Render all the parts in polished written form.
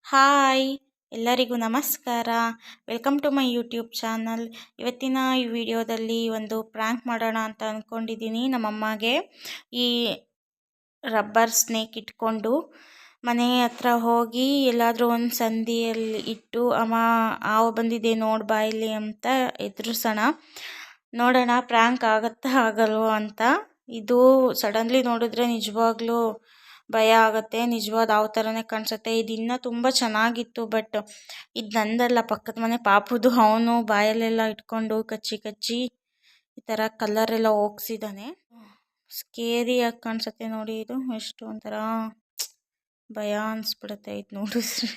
Hi ಎಲ್ಲರಿಗೂ ನಮಸ್ಕಾರ. Welcome to my YouTube channel. ಇವತ್ತಿನ ಈ ವಿಡಿಯೋದಲ್ಲಿ ಒಂದು ಪ್ರ್ಯಾಂಕ್ ಮಾಡೋಣ ಅಂತ ಅಂದ್ಕೊಂಡಿದ್ದೀನಿ. ನಮ್ಮಮ್ಮಗೆ ಈ ರಬ್ಬರ್ ಸ್ನೇಕ್ ಇಟ್ಕೊಂಡು ಮನೆ ಹತ್ರ ಹೋಗಿ ಎಲ್ಲಾದರೂ ಒಂದು ಸಂದಿಯಲ್ಲಿ ಇಟ್ಟು ಅಮ್ಮ ಹಾವು ಬಂದಿದೆ ನೋಡಿ ಬಾಯಲ್ಲಿ ಅಂತ ಎದುರಿಸೋಣ. ನೋಡೋಣ ಪ್ರ್ಯಾಂಕ್ ಆಗುತ್ತಾ ಆಗಲ್ವೋ ಅಂತ. ಇದು ಸಡನ್ಲಿ ನೋಡಿದ್ರೆ ನಿಜವಾಗ್ಲೂ ಭಯ ಆಗುತ್ತೆ. ನಿಜವಾದ ಯಾವ ಥರನೇ ಕಾಣಿಸುತ್ತೆ. ಇದು ಇನ್ನೂ ತುಂಬ ಚೆನ್ನಾಗಿತ್ತು, ಬಟ್ ಇದು ನಂದಲ್ಲ, ಪಕ್ಕದ ಮನೆ ಪಾಪುದು. ಅವನು ಬಾಯಲ್ಲೆಲ್ಲ ಇಟ್ಕೊಂಡು ಕಚ್ಚಿ ಈ ಥರ ಕಲರೆಲ್ಲ ಹೋಗ್ಸಿದ್ದಾನೆ. ಸ್ಕೇರಿಯಾಗಿ ಕಾಣಿಸುತ್ತೆ ನೋಡಿ. ಇದು ಎಷ್ಟು ಒಂಥರ ಭಯ ಅನಿಸ್ಬಿಡುತ್ತೆ ಇದು ನೋಡಿಸ್ರಿ.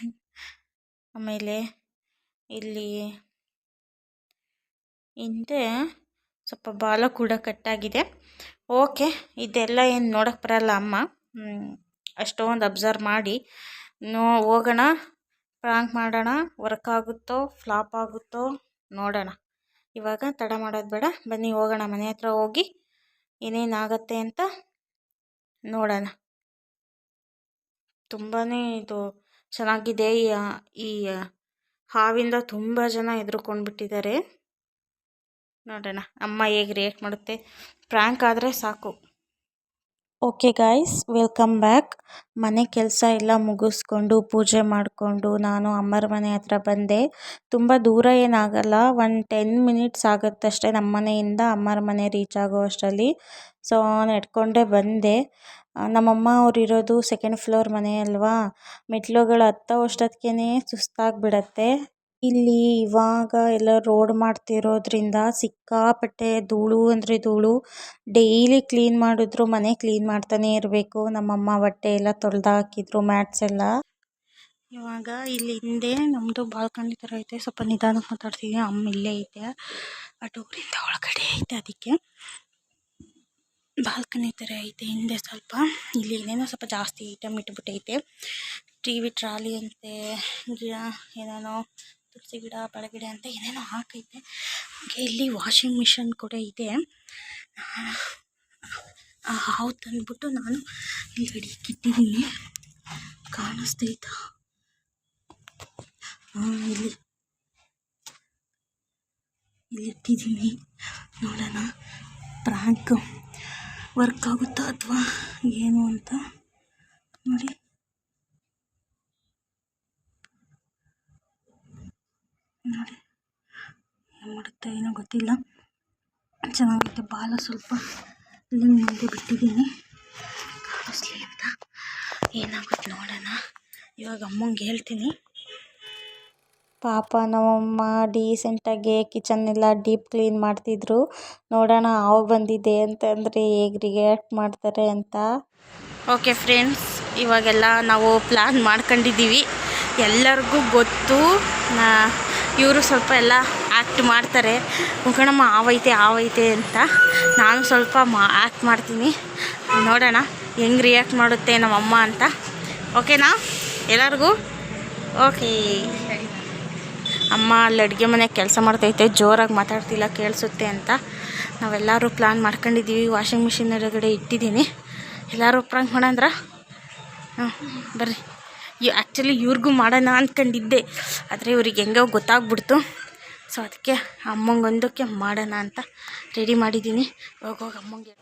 ಆಮೇಲೆ ಇಲ್ಲಿ ಹಿಂದೆ ಸ್ವಲ್ಪ ಬಾಲ ಕೂಡ ಕಟ್ಟಾಗಿದೆ. ಓಕೆ, ಇದೆಲ್ಲ ಏನು ನೋಡೋಕ್ಕೆ ಬರಲ್ಲ ಅಮ್ಮ. ಅಷ್ಟೊಂದು ಅಬ್ಸರ್ವ್ ಮಾಡಿ ಹೋಗೋಣ, ಪ್ರ್ಯಾಂಕ್ ಮಾಡೋಣ. ವರ್ಕ್ ಆಗುತ್ತೋ ಫ್ಲಾಪ್ ಆಗುತ್ತೋ ನೋಡೋಣ. ಇವಾಗ ತಡ ಮಾಡೋದು ಬೇಡ, ಬನ್ನಿ ಹೋಗೋಣ. ಮನೆ ಹತ್ರ ಹೋಗಿ ಏನೇನಾಗತ್ತೆ ಅಂತ ನೋಡೋಣ. ತುಂಬಾ ಇದು ಚೆನ್ನಾಗಿದೆ. ಈ ಹಾವಿಂದ ತುಂಬ ಜನ ಹೆದರ್ಕೊಂಡ್ಬಿಟ್ಟಿದ್ದಾರೆ. ನೋಡೋಣ ಅಮ್ಮ ಹೇಗೆ ರಿಯಾಕ್ಟ್ ಮಾಡುತ್ತೆ. ಪ್ರ್ಯಾಂಕ್ ಆದರೆ ಸಾಕು. Okay guys, welcome back. ಮನೆ ಕೆಲಸ ಎಲ್ಲ ಮುಗಿಸ್ಕೊಂಡು ಪೂಜೆ ಮಾಡಿಕೊಂಡು ನಾನು ಅಮ್ಮರ ಮನೆ ಹತ್ರ ಬಂದೆ. ತುಂಬ ದೂರ ಏನಾಗಲ್ಲ, 10 ಮಿನಿಟ್ಸ್ ಆಗುತ್ತಷ್ಟೇ ನಮ್ಮ ಮನೆಯಿಂದ ಅಮ್ಮರ ಮನೆ ರೀಚ್ ಆಗೋ ಅಷ್ಟರಲ್ಲಿ. ಸೊ ನಡ್ಕೊಂಡೇ ಬಂದೆ. ನಮ್ಮಮ್ಮ ಅವ್ರು ಇರೋದು 2nd ಫ್ಲೋರ್ ಮನೆ ಅಲ್ವಾ, ಮೆಟ್ಲುಗಳು ಹತ್ತೋ ಅಷ್ಟೊತ್ತಿಗೆ ಸುಸ್ತಾಗಿಬಿಡತ್ತೆ. ಇಲ್ಲಿ ಇವಾಗ ಎಲ್ಲ ರೋಡ್ ಮಾಡ್ತಿರೋದ್ರಿಂದ ಸಿಕ್ಕಾಪಟ್ಟೆ ಧೂಳು ಅಂದರೆ ಧೂಳು. ಡೈಲಿ ಕ್ಲೀನ್ ಮಾಡಿದ್ರು ಮನೆ ಕ್ಲೀನ್ ಮಾಡ್ತಾನೆ ಇರಬೇಕು. ನಮ್ಮಮ್ಮ ಬಟ್ಟೆ ಎಲ್ಲ ತೊಳೆದು ಹಾಕಿದ್ರು, ಮ್ಯಾಟ್ಸ್ ಎಲ್ಲ. ಇವಾಗ ಇಲ್ಲಿ ಹಿಂದೆ ನಮ್ಮದು ಬಾಲ್ಕನಿ ಥರ ಐತೆ. ಸ್ವಲ್ಪ ನಿಧಾನಕ್ಕೆ ಮಾತಾಡ್ತೀವಿ. ಅಮ್ಮ ಇಲ್ಲೇ ಐತೆ, ಆ ಡೋರಿಂದ ಒಳಗಡೆ ಐತೆ, ಅದಕ್ಕೆ ಬಾಲ್ಕನಿ ಥರ ಐತೆ ಹಿಂದೆ ಸ್ವಲ್ಪ. ಇಲ್ಲಿ ಏನೇನೋ ಸ್ವಲ್ಪ ಜಾಸ್ತಿ ಐಟಮ್ ಇಟ್ಬಿಟ್ಟೈತೆ. ಟಿವಿ ಟ್ರಾಲಿ ಅಂತೆ, ಗಿಡ ಏನೇನೋ ತುಳಸಿ ಗಿಡ ಬಳೆಗಿಡ ಅಂತ ಏನೇನೋ ಹಾಕೈತೆ. ಹಾಗೆ ಇಲ್ಲಿ ವಾಷಿಂಗ್ ಮಿಷನ್ ಕೂಡ ಇದೆ. ಹಾವು ತಂದ್ಬಿಟ್ಟು ನಾನು ಇಲ್ಲಿ ಅಡಿಕ್ಕಿಟ್ಟಿದ್ದೀನಿ, ಕಾಣಿಸ್ತೈತಾ? ಇಲ್ಲಿ ಇಟ್ಟಿದ್ದೀನಿ. ನೋಡೋಣ ಪ್ರ್ಯಾಂಕ್ ವರ್ಕ್ ಆಗುತ್ತಾ ಅಥವಾ ಏನು ಅಂತ ನೋಡಿ. ನೋಡಿ ಏನು ಮಾಡುತ್ತೆ ಏನೋ ಗೊತ್ತಿಲ್ಲ. ಚೆನ್ನಾಗುತ್ತೆ. ಬಾಲ ಸ್ವಲ್ಪ ಇಲ್ಲಿ ಮುಂದೆ ಬಿಟ್ಟಿದ್ದೀನಿ ಕಾಣಿಸ್ಲಿ ಅಂತ. ಏನಾಗುತ್ತೆ ನೋಡೋಣ. ಇವಾಗ ಅಮ್ಮಂಗೆ ಹೇಳ್ತೀನಿ. ಪಾಪ ನಮ್ಮಮ್ಮ ಡೀಸೆಂಟಾಗಿ ಕಿಚನ್ನೆಲ್ಲ ಡೀಪ್ ಕ್ಲೀನ್ ಮಾಡ್ತಿದ್ರು. ನೋಡೋಣ ಹಾವು ಬಂದಿದೆ ಅಂತಂದರೆ ಹೇಗೆ ರಿಯಾಕ್ಟ್ ಮಾಡ್ತಾರೆ ಅಂತ. ಓಕೆ ಫ್ರೆಂಡ್ಸ್, ಇವಾಗೆಲ್ಲ ನಾವು ಪ್ಲ್ಯಾನ್ ಮಾಡ್ಕೊಂಡಿದ್ದೀವಿ. ಎಲ್ಲರಿಗೂ ಗೊತ್ತು. ಇವರು ಸ್ವಲ್ಪ ಎಲ್ಲ ಆ್ಯಕ್ಟ್ ಮಾಡ್ತಾರೆ. ಮುಖಣಮ್ಮ ಹಾವೈತೆ ಅಂತ. ನಾನು ಸ್ವಲ್ಪ ಆ್ಯಕ್ಟ್ ಮಾಡ್ತೀನಿ. ನೋಡೋಣ ಹೆಂಗೆ ರಿಯಾಕ್ಟ್ ಮಾಡುತ್ತೆ ನಮ್ಮಮ್ಮ ಅಂತ. ಓಕೆನಾ ಎಲ್ಲರಿಗೂ? ಓಕೆ. ಅಮ್ಮ ಅಲ್ಲಿ ಅಡುಗೆ ಮನೆ ಕೆಲಸ ಮಾಡ್ತೈತೆ, ಜೋರಾಗಿ ಮಾತಾಡ್ತಿಲ್ಲ, ಕೇಳಿಸುತ್ತೆ ಅಂತ. ನಾವೆಲ್ಲರೂ ಪ್ಲ್ಯಾನ್ ಮಾಡ್ಕೊಂಡಿದ್ದೀವಿ. ವಾಷಿಂಗ್ ಮಿಷಿನ್ ಎದುರುಗಡೆ ಇಟ್ಟಿದ್ದೀನಿ. ಎಲ್ಲರೂ ಪ್ರ್ಯಾಂಕ್ ಮಾಡೋಣ. ಬರ್ರಿ. ಆ್ಯಕ್ಚುಲಿ ಇವ್ರಿಗೂ ಮಾಡೋಣ ಅಂದ್ಕೊಂಡಿದ್ದೆ, ಆದರೆ ಇವ್ರಿಗೆ ಹೆಂಗೋ ಗೊತ್ತಾಗ್ಬಿಡ್ತು. ಸೊ ಅದಕ್ಕೆ ಅಮ್ಮಂಗೊಂದಕ್ಕೆ ಮಾಡೋಣ ಅಂತ ರೆಡಿ ಮಾಡಿದ್ದೀನಿ. ಹೋಗಿ ಅಮ್ಮಂಗೆ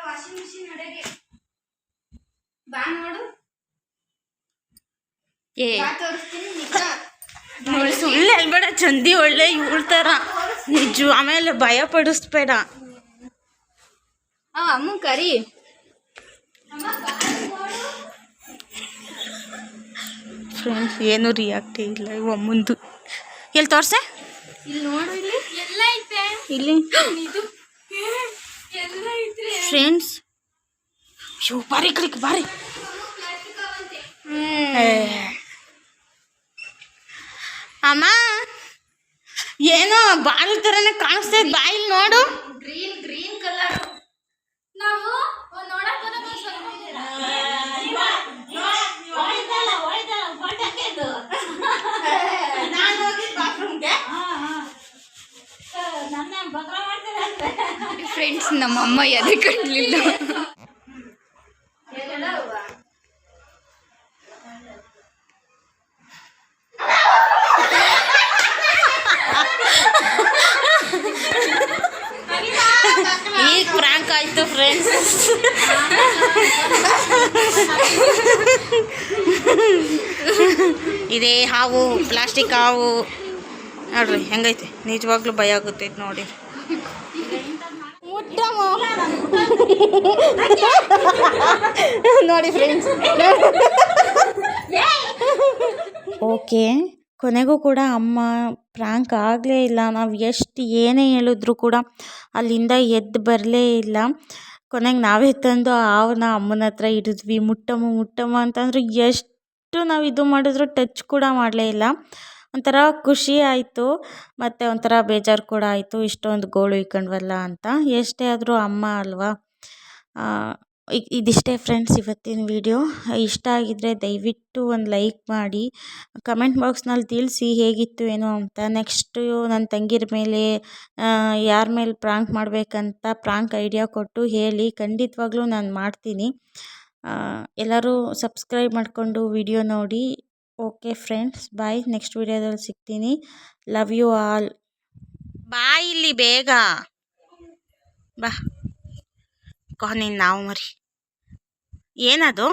ವಾಷಿಂಗ್ ಮಿಷಿನ್ ಅಡೆಗೆ ಬಾ ನೋಡು. ಸುಳ್ಳು ಹೇಳ್ಬೇಡ ಚಂದಿ, ಒಳ್ಳೆ ಇಳ್ತಾರ ನಿಜ. ಆಮೇಲೆ ಭಯ ಪಡಿಸ್ಬೇಡ. ಅಮ್ಮ ಕರಿ. ಫ್ರೆಂಡ್ಸ್ ಏನು ರಿಯಾಕ್ಟ್ ಇಲ್ಲ ಇವು ಅಮ್ಮಂದು. ಎಲ್ಲಿ ತೋರ್ಸೆ? ಇಲ್ಲಿ ನೋಡು, ಇಲ್ಲಿ ಎಲ್ಲ ಐತೆ. ಇಲ್ಲಿ ಫ್ರೆಂಡ್ಸ್ ಬಾರಿ ಕಲಿಕ್ ಬಾರಿ. ಅಮ್ಮ ಏನೋ ಬಾಲ್ ಥರನೇ ಕಾಣಿಸ್ತೈತೆ, ಬಾಯಿಲ್ ನೋಡು. Green colour. ನಾವು ನಮ್ಮಮ್ಮ ಎದೆ ಕಟ್ಟಲಿಲ್ಲ. ಈಗ ಫ್ರಾಂಕ್ ಆಯ್ತು ಫ್ರೆಂಡ್ಸ್. ಇದೇ ಹಾವು, ಪ್ಲಾಸ್ಟಿಕ್ ಹಾವು ನೋಡ್ರಿ ಹೆಂಗೈತೆ. ನಿಜವಾಗ್ಲೂ ಭಯ ಆಗುತ್ತೈತೆ ನೋಡಿ. ನೋಡಿ ಫ್ರೆಂಡ್ಸ್. ಓಕೆ, ಕೊನೆಗೂ ಕೂಡ ಅಮ್ಮ ಪ್ರ್ಯಾಂಕ್ ಆಗಲೇ ಇಲ್ಲ. ನಾವು ಎಷ್ಟು ಏನೇ ಹೇಳಿದ್ರು ಕೂಡ ಅಲ್ಲಿಂದ ಎದ್ದು ಬರಲೇ ಇಲ್ಲ. ಕೊನೆಗೆ ನಾವೇ ತಂದು ಹಾವನ್ನ ಅಮ್ಮನ ಹತ್ರ ಹಿಡಿದ್ವಿ. ಮುಟ್ಟಮ್ಮ ಅಂತಂದ್ರೆ ಎಷ್ಟು ನಾವು ಇದು ಮಾಡಿದ್ರು ಟಚ್ ಕೂಡ ಮಾಡಲೇ ಇಲ್ಲ. ಒಂಥರ ಖುಷಿ ಆಯಿತು, ಮತ್ತು ಒಂಥರ ಬೇಜಾರು ಕೂಡ ಆಯಿತು. ಇಷ್ಟೊಂದು ಗೋಳು ಇಕ್ಕೊಂಡ್ವಲ್ಲ ಅಂತ. ಎಷ್ಟೇ ಆದರೂ ಅಮ್ಮ ಅಲ್ವಾ. ಇದಿಷ್ಟೇ ಫ್ರೆಂಡ್ಸ್ ಇವತ್ತಿನ ವಿಡಿಯೋ. ಇಷ್ಟ ಆಗಿದ್ದರೆ ದಯವಿಟ್ಟು ಒಂದು ಲೈಕ್ ಮಾಡಿ, ಕಮೆಂಟ್ ಬಾಕ್ಸ್ನಲ್ಲಿ ತಿಳಿಸಿ ಹೇಗಿತ್ತು ಏನು ಅಂತ. ನೆಕ್ಸ್ಟು ನನ್ನ ತಂಗಿರ ಮೇಲೆ ಯಾರ ಮೇಲೆ ಪ್ರಾಂಕ್ ಮಾಡಬೇಕಂತ ಪ್ರಾಂಕ್ ಐಡಿಯಾ ಕೊಟ್ಟು ಹೇಳಿ, ಖಂಡಿತವಾಗ್ಲೂ ನಾನು ಮಾಡ್ತೀನಿ. ಎಲ್ಲರೂ ಸಬ್ಸ್ಕ್ರೈಬ್ ಮಾಡಿಕೊಂಡು ವಿಡಿಯೋ ನೋಡಿ. ಓಕೆ ಫ್ರೆಂಡ್ಸ್, ಬಾಯ್. ನೆಕ್ಸ್ಟ್ ವಿಡಿಯೋದಲ್ಲಿ ಸಿಗ್ತೀನಿ. Love you all. ಬಾಯ್ ಇಲ್ಲಿ ಬೇಗ ಬಾ. ನೀನು ನಾವು ಮರಿ ಏನದು